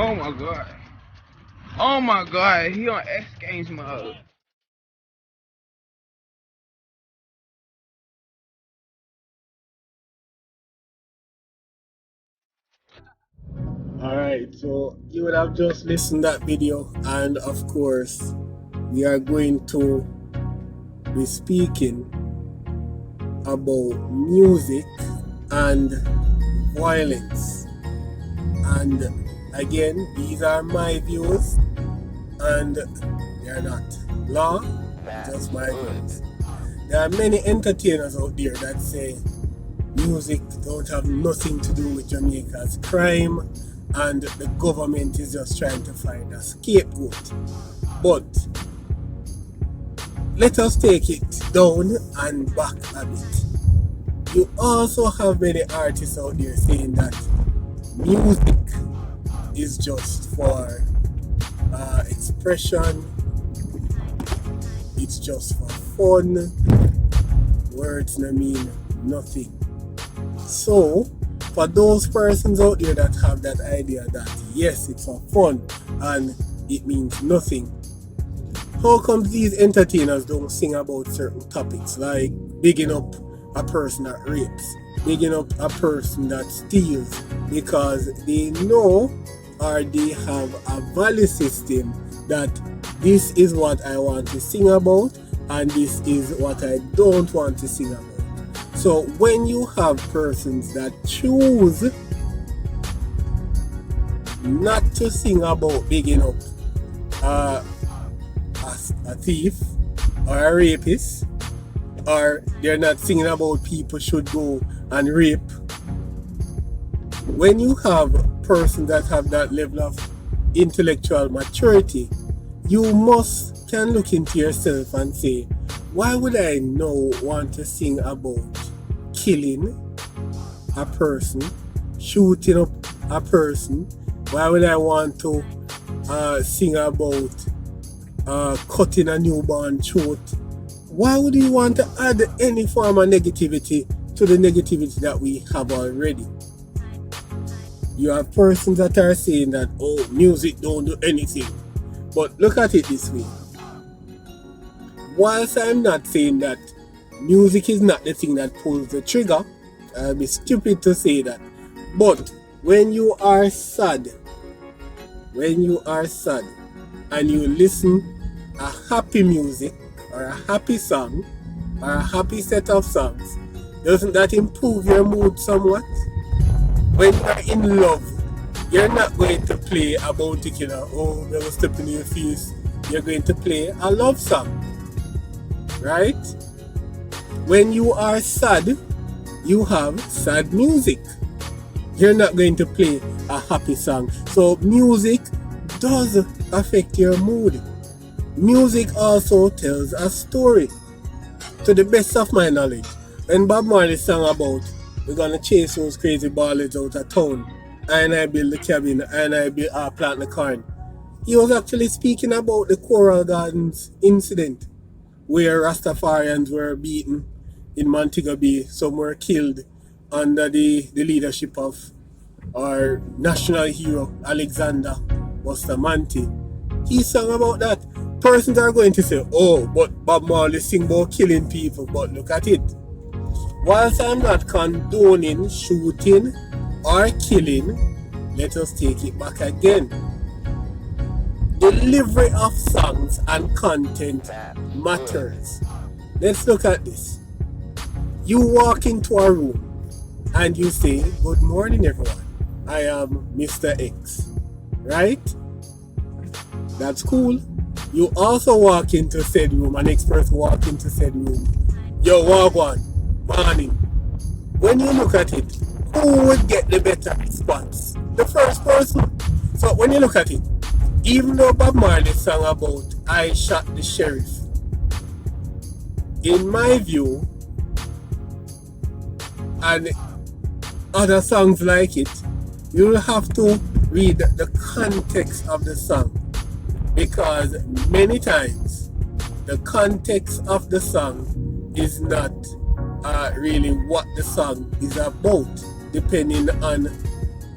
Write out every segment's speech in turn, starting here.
Oh my god. Oh my god. He on X Games mode. Alright, so you would have just listened that video, and of course, we are going to be speaking about music and violence. And again, these are my views, and they are not law, just my views. There are many entertainers out there that say music don't have nothing to do with Jamaica's crime and the government is just trying to find a scapegoat. But let us take it down and back a bit. You also have many artists out there saying that music is just for expression, it's just for fun, words no mean nothing. So, for those persons out there that have that idea that yes, it's for fun and it means nothing, how come these entertainers don't sing about certain topics like bigging up a person that rapes, bigging up a person that steals, because they know or they have a value system that this is what I want to sing about and this is what I don't want to sing about. So when you have persons that choose not to sing about bigging up a thief or a rapist, or they're not singing about people should go and rape, when you have persons that have that level of intellectual maturity, you must can look into yourself and say, why would I now want to sing about killing a person, shooting up a person? Why would I want to sing about cutting a newborn throat? Why would you want to add any form of negativity to the negativity that we have already? You have persons that are saying that, oh, music don't do anything. But look at it this way. Whilst I'm not saying that music is not the thing that pulls the trigger, I'd be stupid to say that. But when you are sad, and you listen a happy music or a happy song or a happy set of songs, doesn't that improve your mood somewhat? When you're in love, you're not going to play a bounty killer, oh, I'm gonna step in your face. You're going to play a love song, right? When you are sad, you have sad music. You're not going to play a happy song. So music does affect your mood. Music also tells a story. To the best of my knowledge, when Bob Marley sang about we're gonna chase those crazy ballets out of town, and I build the cabin, and I build plant the corn, he was actually speaking about the Coral Gardens incident where Rastafarians were beaten in Montego Bay. Some were killed under the leadership of our national hero Alexander Bustamante. He sang about that. Persons are going to say, oh, but Bob Marley sing about killing people. But look at it. Whilst I'm not condoning shooting or killing, let us take it back again. Delivery of songs and content matters. Let's look at this. You walk into a room and you say, good morning everyone, I am Mr. X, right? That's cool. You also walk into said room, an next person walk into said room, yo, walk on, morning. When you look at it, who would get the better response? The first person. So when you look at it, even though Bob Marley sang about I shot the sheriff, in my view, and other songs like it, you will have to read the context of the song, because many times the context of the song is not really what the song is about, depending on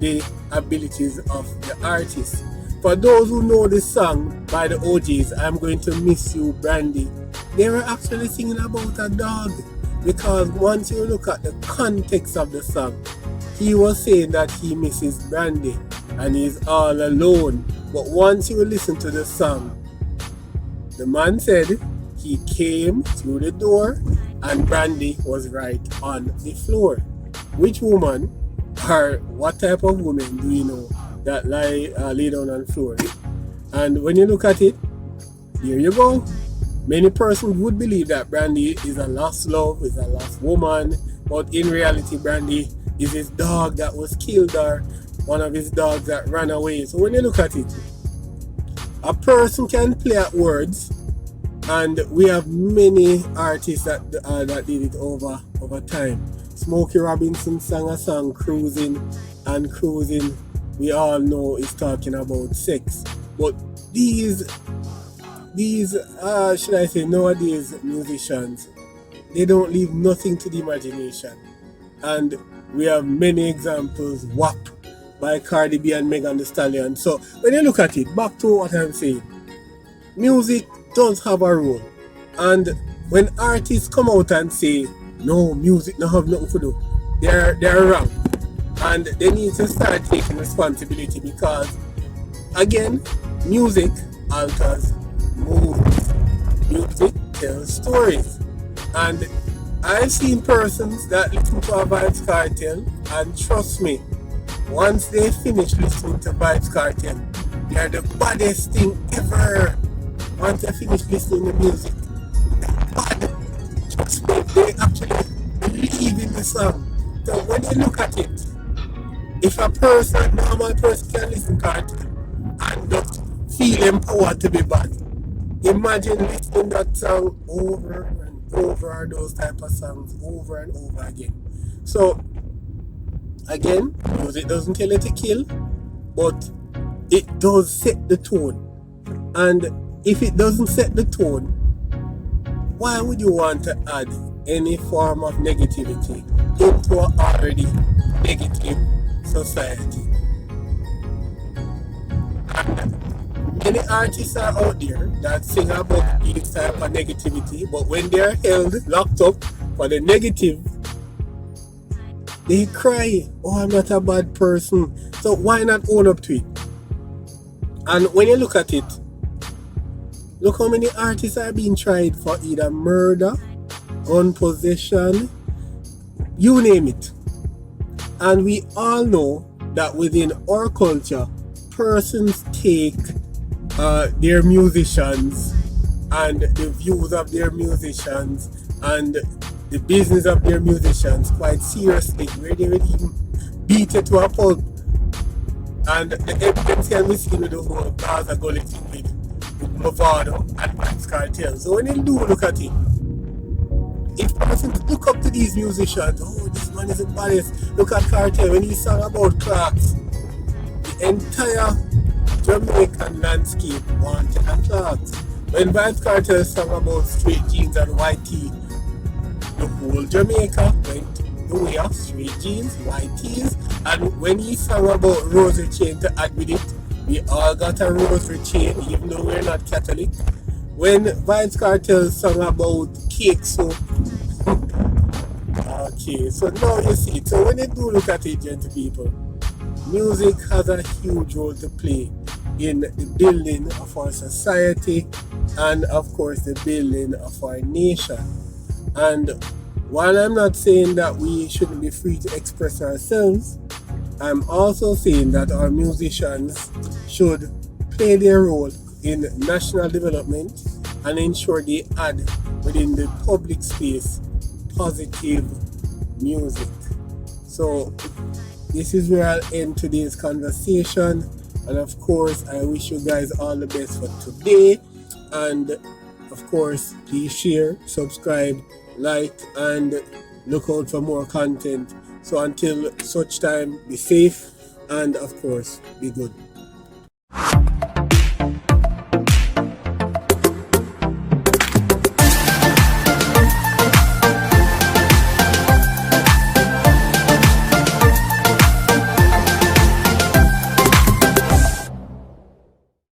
the abilities of the artist. For those who know the song by the OGs, I'm Going to Miss You, Brandy, they were actually singing about a dog, because once you look at the context of the song, he was saying that he misses Brandy and he's all alone. But once you listen to the song, the man said he came through the door and Brandy was right on the floor. Which woman or what type of woman do you know that lay down on the floor? And when you look at it, here you go. Many persons would believe that Brandy is a lost love, is a lost woman, but in reality Brandy is his dog that was killed, or one of his dogs that ran away. So when you look at it, a person can play at words, and we have many artists that did it over time. Smokey Robinson sang a song, Cruising, and Cruising, we all know, is talking about sex. But these should I say, nowadays musicians, they don't leave nothing to the imagination. And we have many examples. WAP by Cardi B and Megan Thee Stallion. So when you look at it, back to what I'm saying, music does have a role. And when artists come out and say, no, music don't have nothing to do, they're wrong. And they need to start taking responsibility, because again, music alters moods. Music tells stories. And I've seen persons that listen to a Vybz Kartel, and trust me, once they finish listening to Vybz Kartel, they're the baddest thing ever. Once they finish listening to music, bad. Trust me, they actually believe in the song. So when you look at it, if a normal person can listen to Kartel and not feel empowered to be bad, imagine listening that song over and over, those type of songs over and over again. So again, music doesn't tell you to kill, but it does set the tone. And if it doesn't set the tone, why would you want to add any form of negativity into an already negative society? And many artists are out there that sing about this type of negativity, but when they're held, locked up for the negative, they cry, oh, I'm not a bad person. So why not own up to it? And when you look at it, look how many artists are being tried for either murder, gun possession, you name it. And we all know that within our culture, persons take their musicians and the views of their musicians and the business of their musicians quite seriously, where they would even beat it to a pulp. And the evidence can be seen with the whole Gaza Gully thing with Movado and Vybz Kartel. So when you do look at it, if persons look up to these musicians, oh, this man is the baddest. Look at Kartel when he sang about Clarks. The entire Jamaican landscape wanted a Clarks. When Vybz Kartel sang about straight jeans and white tee, the whole Jamaica went the way of straight jeans, white tees. And when he sang about rosary chain to add with it, we all got a rosary chain, even though we're not Catholic. When Vybz Kartel sang about cake soap, okay, so now you see it. So when you do look at it, gentle people, music has a huge role to play in the building of our society and of course the building of our nation. And while I'm not saying that we shouldn't be free to express ourselves, I'm also saying that our musicians should play their role in national development and ensure they add within the public space positive music. So this is where I'll end today's conversation, and of course I wish you guys all the best for today, and of course please share, subscribe, like, and look out for more content. So until such time, be safe and of course be good.